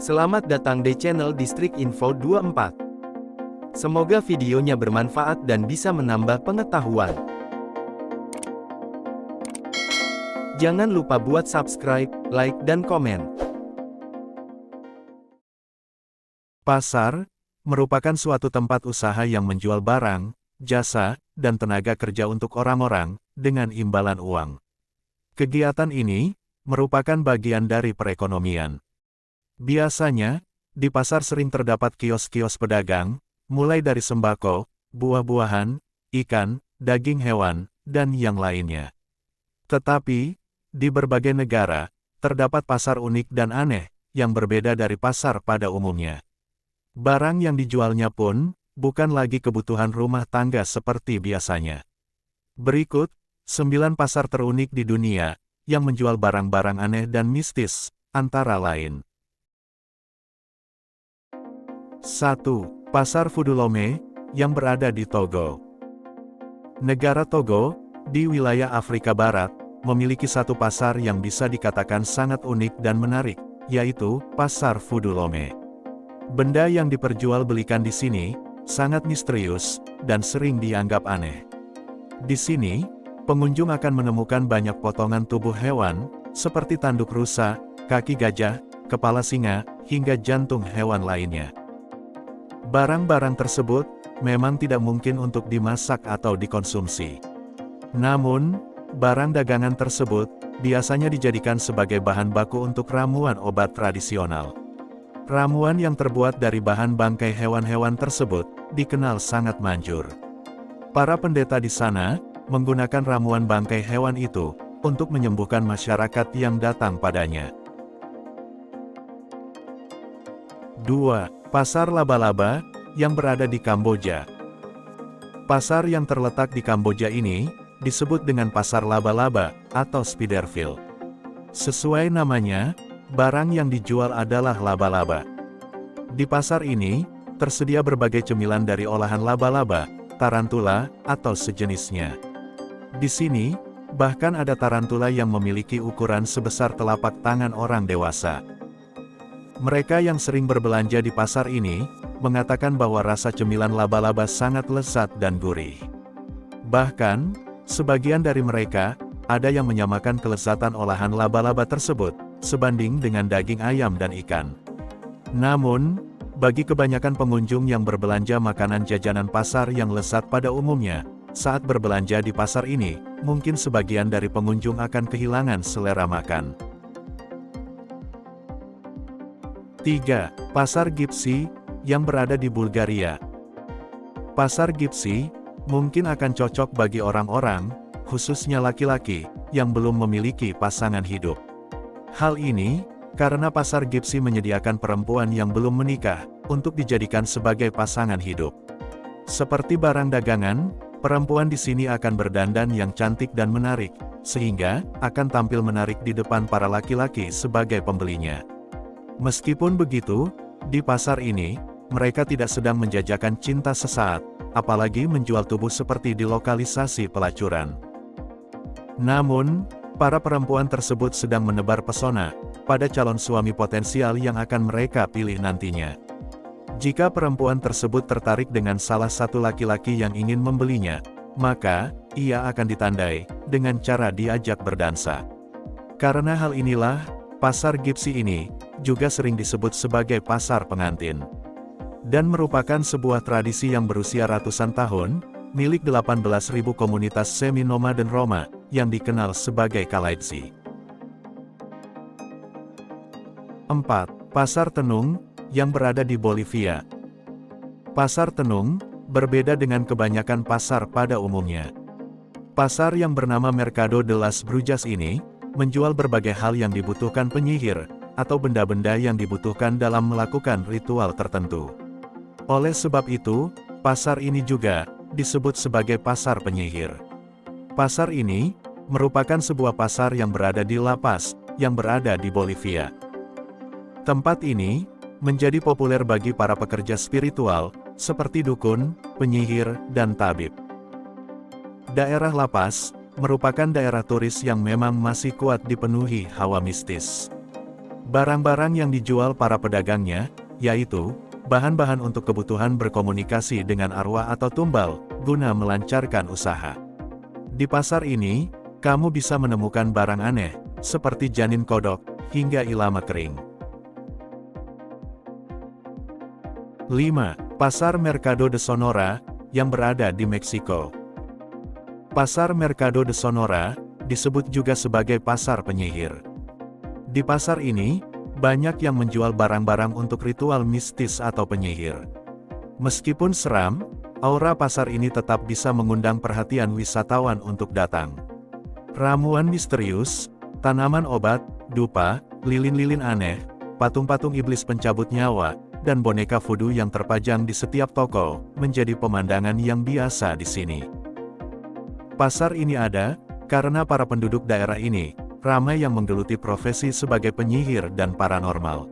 Selamat datang di channel Distrik Info 24. Semoga videonya bermanfaat dan bisa menambah pengetahuan. Jangan lupa buat subscribe, like, dan komen. Pasar merupakan suatu tempat usaha yang menjual barang, jasa, dan tenaga kerja untuk orang-orang dengan imbalan uang. Kegiatan ini merupakan bagian dari perekonomian. Biasanya, di pasar sering terdapat kios-kios pedagang, mulai dari sembako, buah-buahan, ikan, daging hewan, dan yang lainnya. Tetapi, di berbagai negara, terdapat pasar unik dan aneh, yang berbeda dari pasar pada umumnya. Barang yang dijualnya pun, bukan lagi kebutuhan rumah tangga seperti biasanya. Berikut, 9 pasar terunik di dunia, yang menjual barang-barang aneh dan mistis, antara lain. 1. Pasar Fudulome, yang berada di Togo. Negara Togo, di wilayah Afrika Barat, memiliki satu pasar yang bisa dikatakan sangat unik dan menarik, yaitu Pasar Fudulome. Benda yang diperjualbelikan di sini, sangat misterius, dan sering dianggap aneh. Di sini, pengunjung akan menemukan banyak potongan tubuh hewan, seperti tanduk rusa, kaki gajah, kepala singa, hingga jantung hewan lainnya. Barang-barang tersebut memang tidak mungkin untuk dimasak atau dikonsumsi. Namun, barang dagangan tersebut biasanya dijadikan sebagai bahan baku untuk ramuan obat tradisional. Ramuan yang terbuat dari bahan bangkai hewan-hewan tersebut dikenal sangat manjur. Para pendeta di sana menggunakan ramuan bangkai hewan itu untuk menyembuhkan masyarakat yang datang padanya. 2. Pasar Laba-Laba, yang berada di Kamboja. Pasar yang terletak di Kamboja ini, disebut dengan Pasar Laba-Laba, atau Spiderville. Sesuai namanya, barang yang dijual adalah laba-laba. Di pasar ini, tersedia berbagai cemilan dari olahan laba-laba, tarantula, atau sejenisnya. Di sini, bahkan ada tarantula yang memiliki ukuran sebesar telapak tangan orang dewasa. Mereka yang sering berbelanja di pasar ini, mengatakan bahwa rasa cemilan laba-laba sangat lezat dan gurih. Bahkan, sebagian dari mereka, ada yang menyamakan kelezatan olahan laba-laba tersebut, sebanding dengan daging ayam dan ikan. Namun, bagi kebanyakan pengunjung yang berbelanja makanan jajanan pasar yang lezat pada umumnya, saat berbelanja di pasar ini, mungkin sebagian dari pengunjung akan kehilangan selera makan. 3. Pasar Gipsy, yang berada di Bulgaria. Pasar Gipsy mungkin akan cocok bagi orang-orang, khususnya laki-laki, yang belum memiliki pasangan hidup. Hal ini, karena pasar Gipsy menyediakan perempuan yang belum menikah, untuk dijadikan sebagai pasangan hidup. Seperti barang dagangan, perempuan di sini akan berdandan yang cantik dan menarik, sehingga akan tampil menarik di depan para laki-laki sebagai pembelinya. Meskipun begitu, di pasar ini, mereka tidak sedang menjajakan cinta sesaat, apalagi menjual tubuh seperti di lokalisasi pelacuran. Namun, para perempuan tersebut sedang menebar pesona pada calon suami potensial yang akan mereka pilih nantinya. Jika perempuan tersebut tertarik dengan salah satu laki-laki yang ingin membelinya, maka ia akan ditandai dengan cara diajak berdansa. Karena hal inilah, pasar Gipsy ini juga sering disebut sebagai pasar pengantin. Dan merupakan sebuah tradisi yang berusia ratusan tahun, milik 18.000 komunitas semi-nomaden Roma, yang dikenal sebagai Kalaidzi. 4. Pasar Tenung, yang berada di Bolivia. Pasar Tenung berbeda dengan kebanyakan pasar pada umumnya. Pasar yang bernama Mercado de las Brujas ini menjual berbagai hal yang dibutuhkan penyihir, atau benda-benda yang dibutuhkan dalam melakukan ritual tertentu. Oleh sebab itu, pasar ini juga disebut sebagai pasar penyihir. Pasar ini merupakan sebuah pasar yang berada di La Paz, yang berada di Bolivia. Tempat ini menjadi populer bagi para pekerja spiritual, seperti dukun, penyihir, dan tabib. Daerah La Paz merupakan daerah turis yang memang masih kuat dipenuhi hawa mistis. Barang-barang yang dijual para pedagangnya, yaitu bahan-bahan untuk kebutuhan berkomunikasi dengan arwah atau tumbal, guna melancarkan usaha. Di pasar ini, kamu bisa menemukan barang aneh, seperti janin kodok, hingga ilama kering. 5. Pasar Mercado de Sonora, yang berada di Meksiko. Pasar Mercado de Sonora, disebut juga sebagai pasar penyihir. Di pasar ini, banyak yang menjual barang-barang untuk ritual mistis atau penyihir. Meskipun seram, aura pasar ini tetap bisa mengundang perhatian wisatawan untuk datang. Ramuan misterius, tanaman obat, dupa, lilin-lilin aneh, patung-patung iblis pencabut nyawa, dan boneka voodoo yang terpajang di setiap toko, menjadi pemandangan yang biasa di sini. Pasar ini ada, karena para penduduk daerah ini, ramai yang menggeluti profesi sebagai penyihir dan paranormal.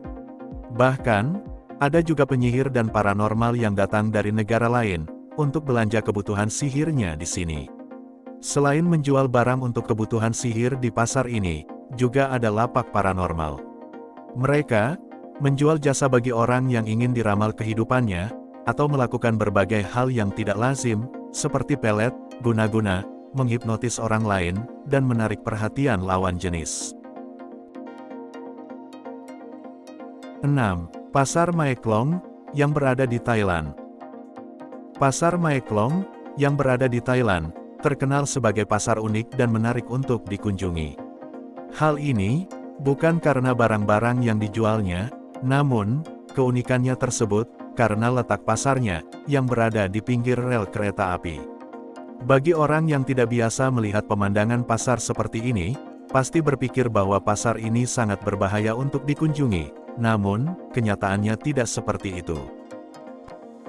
Bahkan, ada juga penyihir dan paranormal yang datang dari negara lain, untuk belanja kebutuhan sihirnya di sini. Selain menjual barang untuk kebutuhan sihir di pasar ini, juga ada lapak paranormal. Mereka menjual jasa bagi orang yang ingin diramal kehidupannya, atau melakukan berbagai hal yang tidak lazim, seperti pelet, guna-guna, menghipnotis orang lain, dan menarik perhatian lawan jenis. 6. Pasar Mae Klong, yang berada di Thailand. Pasar Mae Klong, yang berada di Thailand, terkenal sebagai pasar unik dan menarik untuk dikunjungi. Hal ini, bukan karena barang-barang yang dijualnya, namun, keunikannya tersebut, karena letak pasarnya, yang berada di pinggir rel kereta api. Bagi orang yang tidak biasa melihat pemandangan pasar seperti ini, pasti berpikir bahwa pasar ini sangat berbahaya untuk dikunjungi, namun, kenyataannya tidak seperti itu.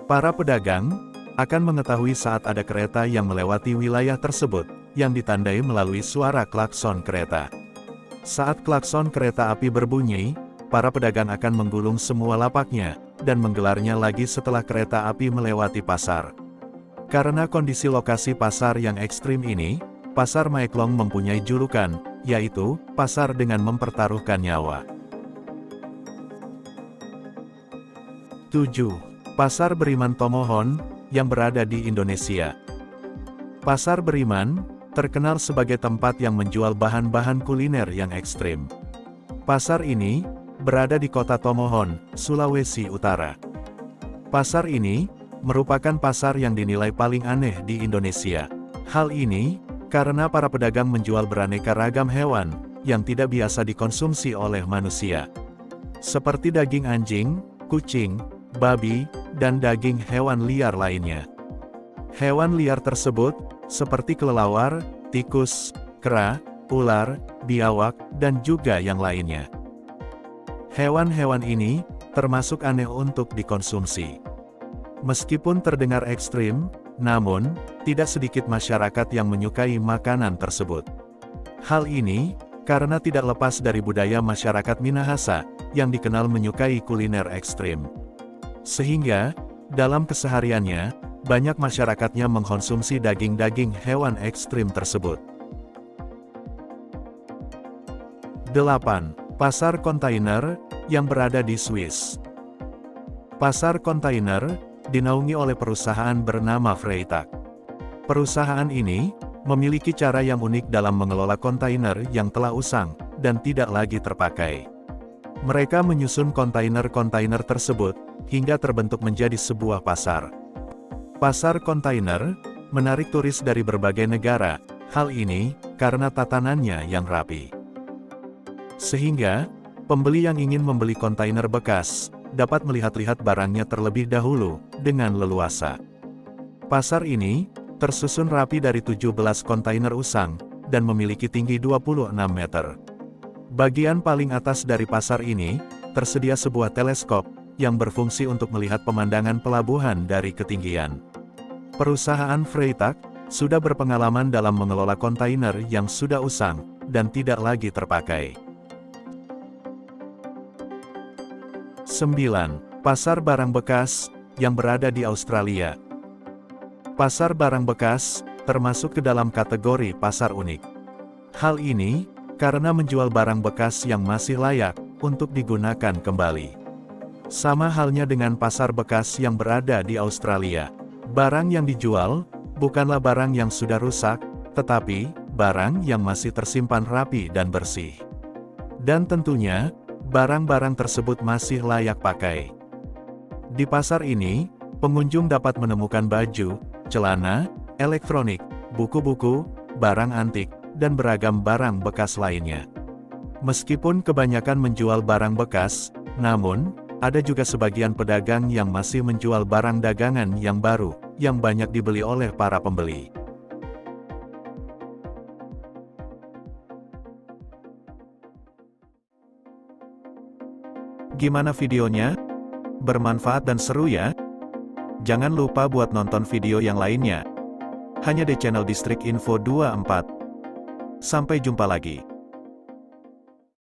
Para pedagang akan mengetahui saat ada kereta yang melewati wilayah tersebut, yang ditandai melalui suara klakson kereta. Saat klakson kereta api berbunyi, para pedagang akan menggulung semua lapaknya, dan menggelarnya lagi setelah kereta api melewati pasar. Karena kondisi lokasi pasar yang ekstrim ini, Pasar Mae Klong mempunyai julukan, yaitu, pasar dengan mempertaruhkan nyawa. 7. Pasar Beriman Tomohon, yang berada di Indonesia. Pasar Beriman, terkenal sebagai tempat yang menjual bahan-bahan kuliner yang ekstrim. Pasar ini, berada di kota Tomohon, Sulawesi Utara. Pasar ini, merupakan pasar yang dinilai paling aneh di Indonesia. Hal ini, karena para pedagang menjual beraneka ragam hewan, yang tidak biasa dikonsumsi oleh manusia. Seperti daging anjing, kucing, babi, dan daging hewan liar lainnya. Hewan liar tersebut, seperti kelelawar, tikus, kera, ular, biawak, dan juga yang lainnya. Hewan-hewan ini, termasuk aneh untuk dikonsumsi. Meskipun terdengar ekstrim, namun, tidak sedikit masyarakat yang menyukai makanan tersebut. Hal ini, karena tidak lepas dari budaya masyarakat Minahasa, yang dikenal menyukai kuliner ekstrim. Sehingga, dalam kesehariannya, banyak masyarakatnya mengkonsumsi daging-daging hewan ekstrim tersebut. 8. Pasar Kontainer, yang berada di Swiss. Pasar kontainer, dinaungi oleh perusahaan bernama Freytag. Perusahaan ini, memiliki cara yang unik dalam mengelola kontainer yang telah usang, dan tidak lagi terpakai. Mereka menyusun kontainer-kontainer tersebut, hingga terbentuk menjadi sebuah pasar. Pasar kontainer, menarik turis dari berbagai negara, hal ini, karena tatanannya yang rapi. Sehingga, pembeli yang ingin membeli kontainer bekas, dapat melihat-lihat barangnya terlebih dahulu, dengan leluasa. Pasar ini, tersusun rapi dari 17 kontainer usang, dan memiliki tinggi 26 meter. Bagian paling atas dari pasar ini, tersedia sebuah teleskop, yang berfungsi untuk melihat pemandangan pelabuhan dari ketinggian. Perusahaan Freytag, sudah berpengalaman dalam mengelola kontainer yang sudah usang, dan tidak lagi terpakai. 9. Pasar Barang Bekas, yang berada di Australia. Pasar barang bekas, termasuk ke dalam kategori pasar unik. Hal ini, karena menjual barang bekas yang masih layak, untuk digunakan kembali. Sama halnya dengan pasar bekas yang berada di Australia. Barang yang dijual bukanlah barang yang sudah rusak, tetapi barang yang masih tersimpan rapi dan bersih. Dan tentunya, barang-barang tersebut masih layak pakai. Di pasar ini, pengunjung dapat menemukan baju, celana, elektronik, buku-buku, barang antik, dan beragam barang bekas lainnya. Meskipun kebanyakan menjual barang bekas, namun, ada juga sebagian pedagang yang masih menjual barang dagangan yang baru, yang banyak dibeli oleh para pembeli. Gimana videonya? Bermanfaat dan seru ya? Jangan lupa buat nonton video yang lainnya. Hanya di channel Distrik Info 24. Sampai jumpa lagi.